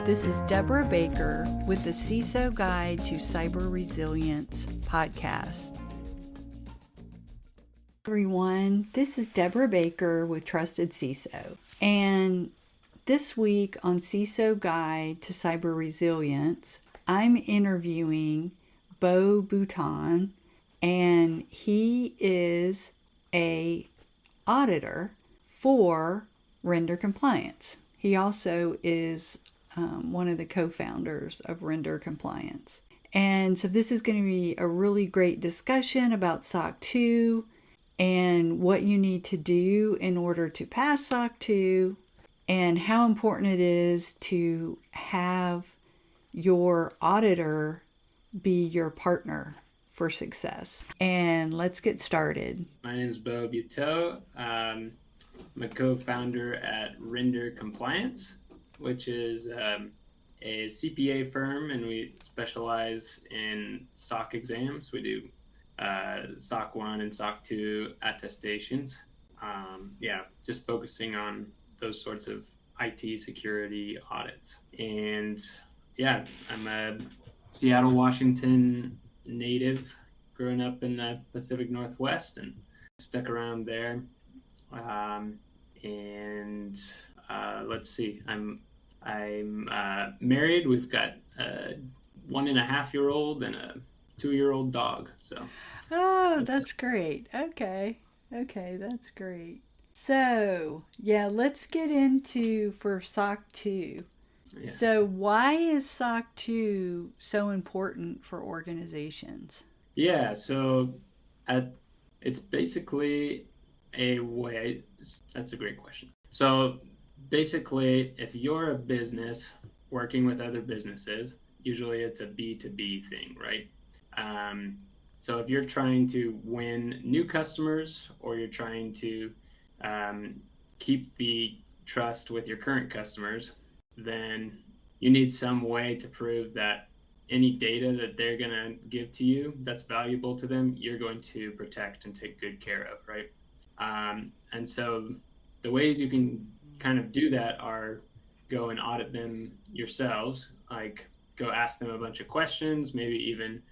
This is Deborah Baker with the CISO Guide to Cyber Resilience podcast. Everyone, this is Deborah Baker with Trusted CISO. And this week on CISO Guide to Cyber Resilience, I'm interviewing Beau Butaud, and he is an auditor for Render Compliance. He also is one of the co-founders of Render Compliance. And so this is going to be a really great discussion about SOC 2 and what you need to do in order to pass SOC 2 and how important it is to have your auditor be your partner for success. And let's get started. My name is Beau Butaud. I'm a co-founder at Render Compliance, which is a CPA firm, and we specialize in SOC exams. We do SOC 1 and SOC 2 attestations. Just focusing on those sorts of IT security audits. And I'm a Seattle, Washington native, growing up in the Pacific Northwest and stuck around there. Let's see, I'm married. We've got a 1.5-year-old and a 2-year-old dog. That's great. Okay, that's great. So, let's get into for SOC 2. Yeah. So why is SOC 2 so important for organizations? Yeah, so it's basically a way. That's a great question. So basically, if you're a business working with other businesses, usually it's a B2B thing, right? So if you're trying to win new customers, or you're trying to keep the trust with your current customers, then you need some way to prove that any data that they're going to give to you that's valuable to them, you're going to protect and take good care of, right? And so the ways you can kind of do that are go and audit them yourselves, like go ask them a bunch of questions, maybe even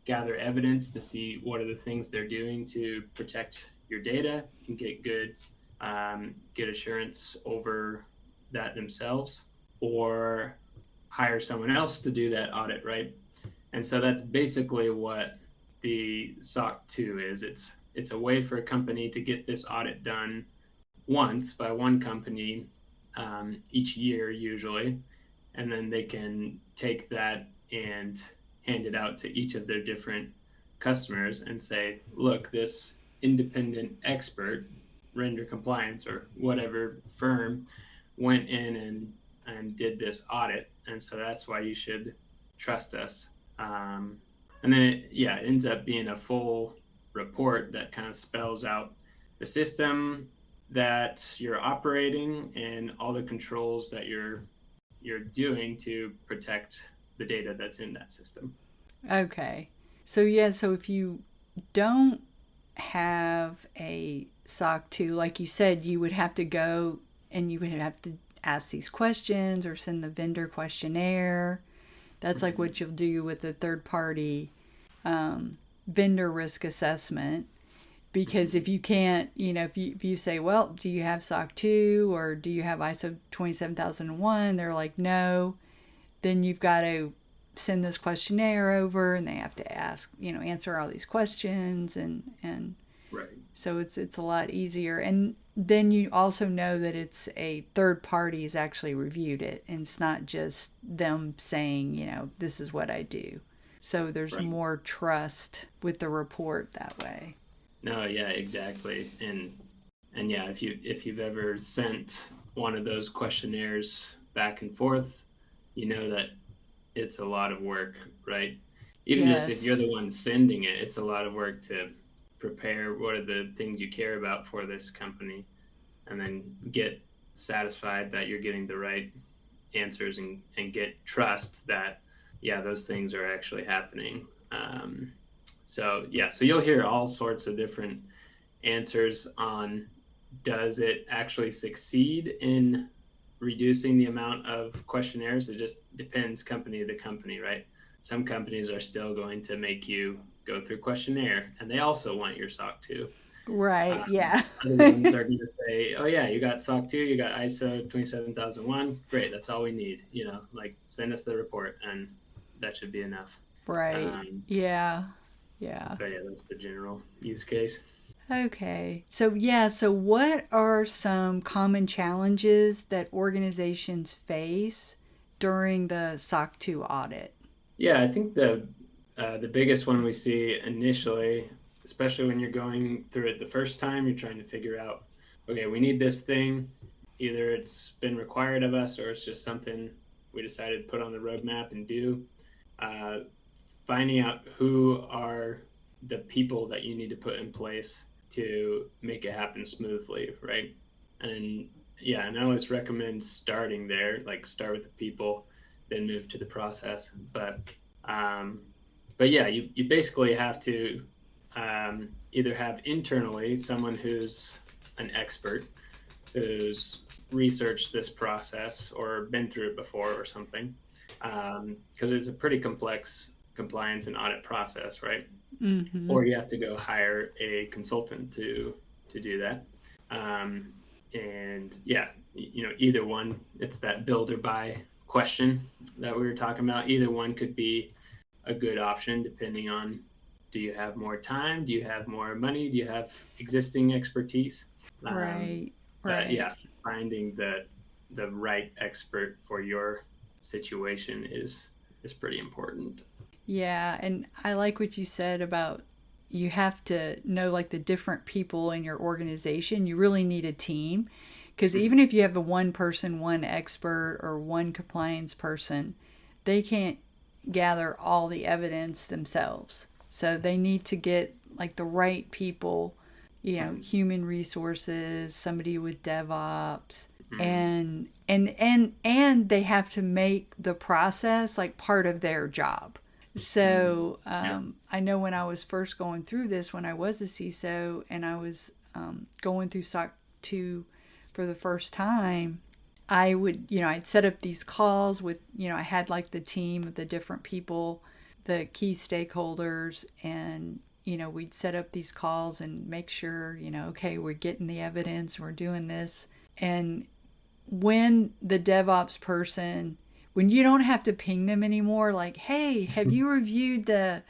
gather evidence to see what are the things they're doing to protect your data. You can get assurance over that themselves, or hire someone else to do that audit, right? And so that's basically what the SOC 2 is. It's a way for a company to get this audit done once by one company each year usually, and then they can take that and hand it out to each of their different customers and say, look, this independent expert, Render Compliance or whatever firm, went in and did this audit, and so that's why you should trust us. And then it ends up being a full report that kind of spells out the system that you're operating and all the controls that you're doing to protect the data that's in that system. Okay. So if you don't have a SOC 2, like you said, you would have to go and you would have to ask these questions or send the vendor questionnaire. That's like what you'll do with a third-party vendor risk assessment. Because if you can't, if you say, well, do you have SOC 2 or do you have ISO 27001? They're like, no. Then you've got to send this questionnaire over, and they have to ask, answer all these questions, and right. So it's a lot easier. And then you also know that it's a third party has actually reviewed it, and it's not just them saying, this is what I do. So there's more trust with the report that way. No, yeah, exactly. And if you've ever sent one of those questionnaires back and forth, you know that it's a lot of work, right? Even just if you're the one sending it, it's a lot of work to prepare what are the things you care about for this company, and then get satisfied that you're getting the right answers and get trust that, those things are actually happening. So you'll hear all sorts of different answers on, does it actually succeed in reducing the amount of questionnaires. It just depends company to company, right? Some companies are still going to make you go through questionnaire, and they also want your SOC 2. Right. Yeah. Other ones are going to say, oh, yeah, you got SOC 2, you got ISO 27001. Great, that's all we need. Like send us the report, and that should be enough. Right. Yeah. Yeah. But yeah, that's the general use case. Okay. So, yeah. So, what are some common challenges that organizations face during the SOC 2 audit? Yeah, I think the biggest one we see initially, especially when you're going through it the first time, you're trying to figure out, okay, we need this thing. Either it's been required of us or it's just something we decided to put on the roadmap and do. Finding out who are the people that you need to put in place to make it happen smoothly, right? And yeah, and I always recommend starting there, like start with the people, then move to the process. But yeah, you basically have to either have internally someone who's an expert who's researched this process or been through it before or something, because it's a pretty complex compliance and audit process, right? Mm-hmm. Or you have to go hire a consultant to do that. And yeah, either one, it's that build or buy question that we were talking about. Either one could be a good option depending on, do you have more time? Do you have more money? Do you have existing expertise? Right. But Right. yeah, finding the right expert for your situation is pretty important. Yeah, and I like what you said about you have to know like the different people in your organization. You really need a team because even if you have the one person, one expert, or one compliance person, they can't gather all the evidence themselves. So they need to get like the right people, human resources, somebody with DevOps, and they have to make the process like part of their job. So I know when I was first going through this, when I was a CISO and I was going through SOC 2 for the first time, I would, I'd set up these calls with, I had like the team of the different people, the key stakeholders, and, we'd set up these calls and make sure, okay, we're getting the evidence, we're doing this. And when the DevOps person, when you don't have to ping them anymore, like, hey, have you reviewed the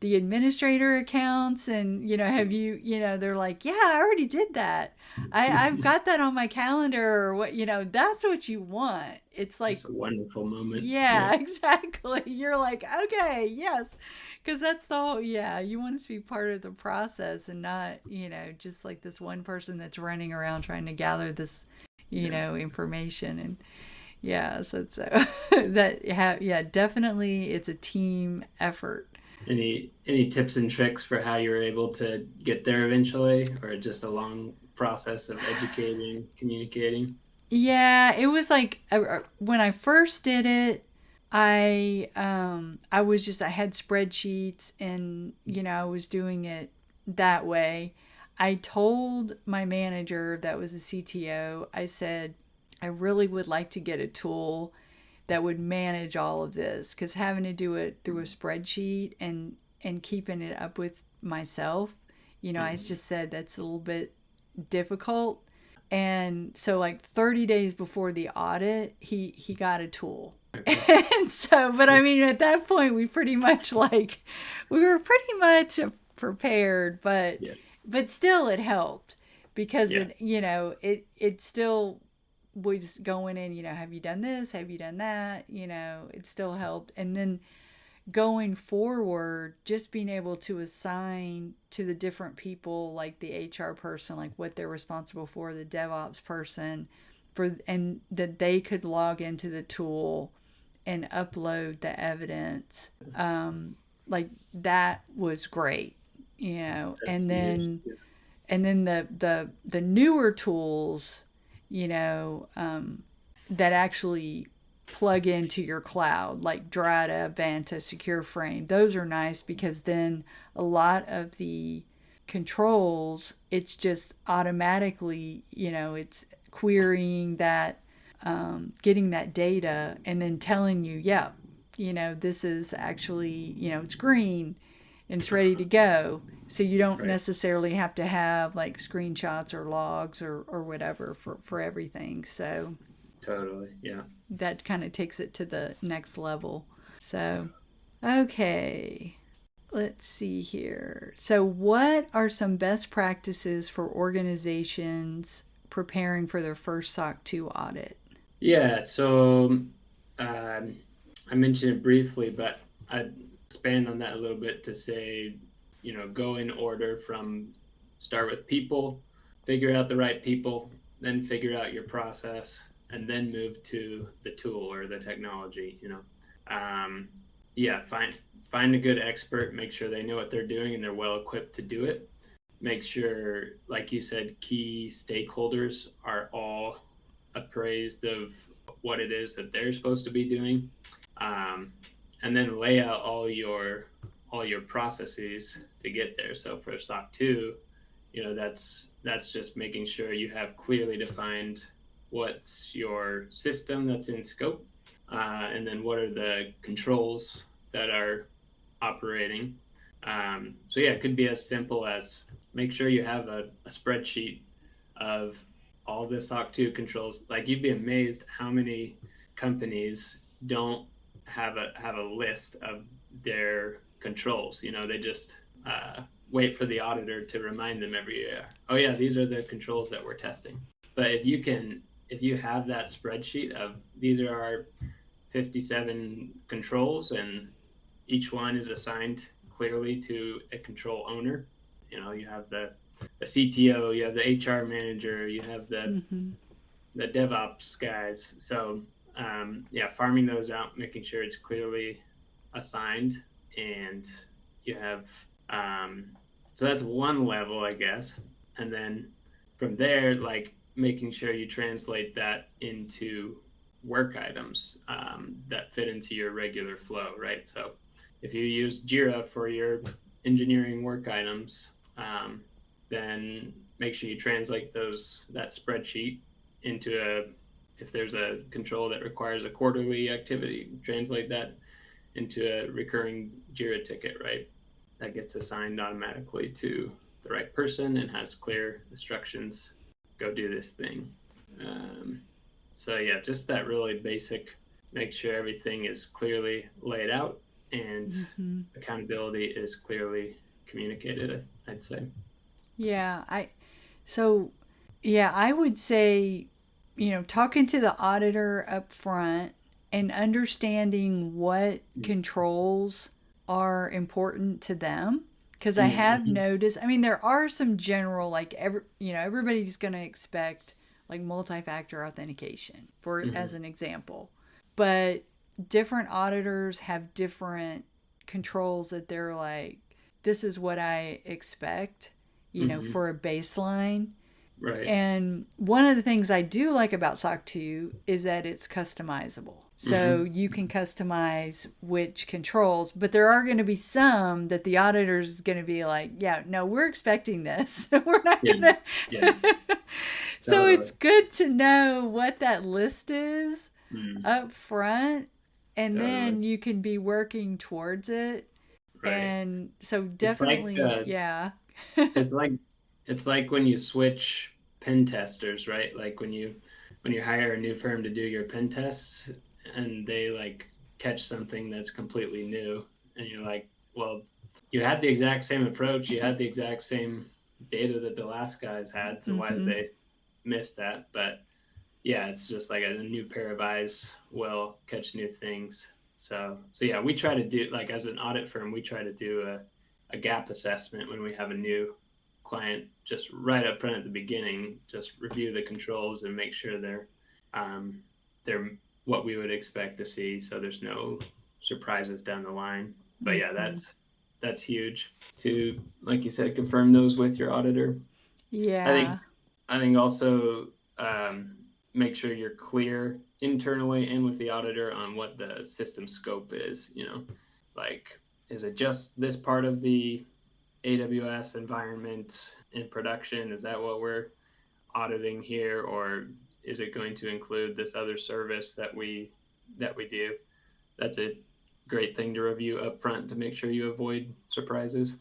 administrator accounts? And, have you, they're like, yeah, I already did that. I've got that on my calendar or what, that's what you want. It's like, it's a wonderful moment. Yeah, exactly. You're like, okay, yes. Because that's the whole, you want it to be part of the process and not, just like this one person that's running around trying to gather this, information. And so definitely it's a team effort. Any tips and tricks for how you were able to get there eventually, or just a long process of educating, communicating? Yeah, it was like when I first did it, I had spreadsheets and I was doing it that way. I told my manager that was a CTO, I said, I really would like to get a tool that would manage all of this, because having to do it through a spreadsheet and keeping it up with myself, I just said that's a little bit difficult. And so like 30 days before the audit, he got a tool. And so, but I mean, at that point, we were pretty much prepared, but still it helped because it still was going in, have you done this? Have you done that? It still helped. And then going forward, just being able to assign to the different people, like the HR person, like what they're responsible for, the DevOps person, and that they could log into the tool and upload the evidence. Like that was great, That's and then huge. and then the newer tools, that actually plug into your cloud, like Drata, Vanta, Secure Frame. Those are nice because then a lot of the controls, it's just automatically, it's querying that getting that data and then telling you, yeah, this is actually, it's green and it's ready to go. So you don't Right. necessarily have to have like screenshots or logs or whatever for everything. So Totally. Yeah. that kind of takes it to the next level. So, okay. Let's see here. So, what are some best practices for organizations preparing for their first SOC 2 audit? Yeah. So I mentioned it briefly, but I expand on that a little bit to say, go in order from start with people, figure out the right people, then figure out your process, and then move to the tool or the technology. Um, yeah, find a good expert, make sure they know what they're doing and they're well equipped to do it. Make sure, like you said, key stakeholders are all appraised of what it is that they're supposed to be doing, um, and then lay out all your processes to get there. So for SOC 2, that's just making sure you have clearly defined what's your system that's in scope, and then what are the controls that are operating. So yeah, it could be as simple as make sure you have a spreadsheet of all the SOC 2 controls. Like you'd be amazed how many companies don't have a list of their controls. They just wait for the auditor to remind them every year. Oh yeah, these are the controls that we're testing. But if you have that spreadsheet of these are our 57 controls and each one is assigned clearly to a control owner. You have the CTO, you have the HR manager, you have Mm-hmm. the DevOps guys. So yeah, farming those out, making sure it's clearly assigned, and you have so that's one level, I guess, and then from there, like making sure you translate that into work items that fit into your regular flow, right? So if you use Jira for your engineering work items, then make sure you translate that spreadsheet into if there's a control that requires a quarterly activity, translate that into a recurring Jira ticket, right? That gets assigned automatically to the right person and has clear instructions. Go do this thing. So yeah, just that really basic. Make sure everything is clearly laid out and Mm-hmm. accountability is clearly communicated. I'd say. Yeah, so yeah, I would say, talking to the auditor up front and understanding what controls are important to them. Because I have Mm-hmm. noticed, I mean, there are some general, like, everybody's going to expect like multi-factor authentication, for Mm-hmm. as an example. But different auditors have different controls that they're like, this is what I expect, Mm-hmm. for a baseline. Right. And one of the things I do like about SOC 2 is that it's customizable. So Mm-hmm. you can customize which controls, but there are going to be some that the auditor is going to be like, yeah, no, we're expecting this. We're not Yeah. going to. Yeah. So it's Totally. good to know what that list is Mm, up front, and totally. then you can be working towards it. Right. And so It's like definitely, yeah. it's like it's like when you switch pen testers, right? Like when you hire a new firm to do your pen tests and they like catch something that's completely new and you're like, well, you had the exact same approach, you had the exact same data that the last guys had, so why did Mm-hmm. they miss that? But yeah, it's just like a new pair of eyes will catch new things. So yeah, we try to do like as an audit firm, we try to do a gap assessment when we have a new client, just right up front at the beginning, just review the controls and make sure um, they're what we would expect to see, so there's no surprises down the line. But yeah, Mm-hmm. that's huge to, like you said, confirm those with your auditor. I think Yeah. I think also make sure you're clear internally and with the auditor on what the system scope is. Like is it just this part of the AWS environment in production? Is that what we're auditing here, or is it going to include this other service that we do? That's a great thing to review up front to make sure you avoid surprises.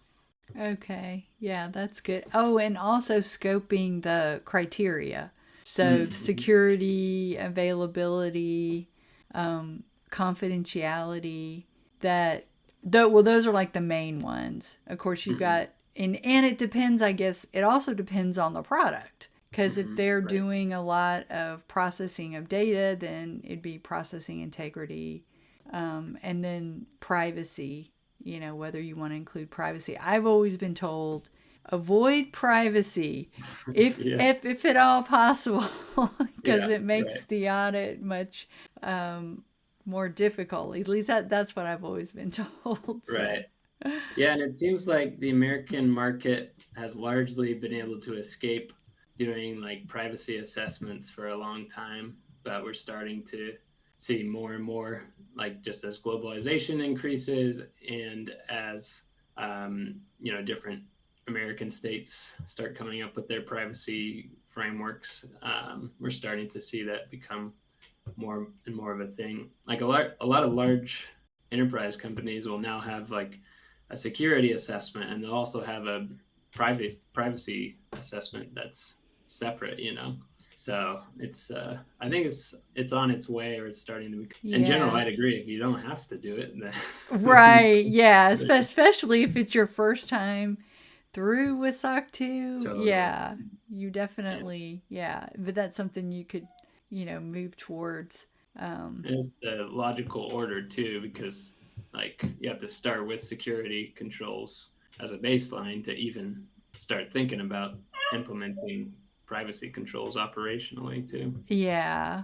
Okay. Yeah, that's good. Oh, and also scoping the criteria. So security, availability, confidentiality, those are like the main ones. Of course, you've got, and it depends, I guess, it also depends on the product. Because if they're doing a lot of processing of data, then it'd be processing integrity, and then privacy, whether you want to include privacy. I've always been told, avoid privacy if at all possible, because it makes the audit much more difficult. At least that's what I've always been told. So. Right. Yeah, and it seems like the American market has largely been able to escape doing like privacy assessments for a long time, but we're starting to see more and more, like just as globalization increases and as different American states start coming up with their privacy frameworks, we're starting to see that become more and more of a thing. Like a lot of large enterprise companies will now have like a security assessment, and they'll also have a privacy assessment that's separate. So it's I think it's on its way, or it's starting to become. In general, I'd agree. If you don't have to do it, then right, yeah, especially if it's your first time through with SOC2. Totally. Yeah, you definitely, but that's something you could move towards. And it's the logical order too, because like you have to start with security controls as a baseline to even start thinking about implementing privacy controls operationally too. Yeah.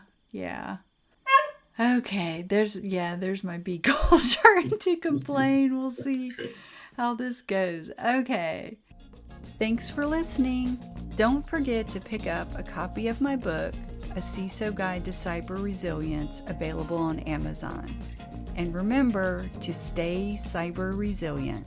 Okay, there's my beagle starting to complain. We'll see how this goes. Okay. Thanks for listening. Don't forget to pick up a copy of my book, A CISO Guide to Cyber Resilience, available on Amazon. And remember to stay cyber resilient.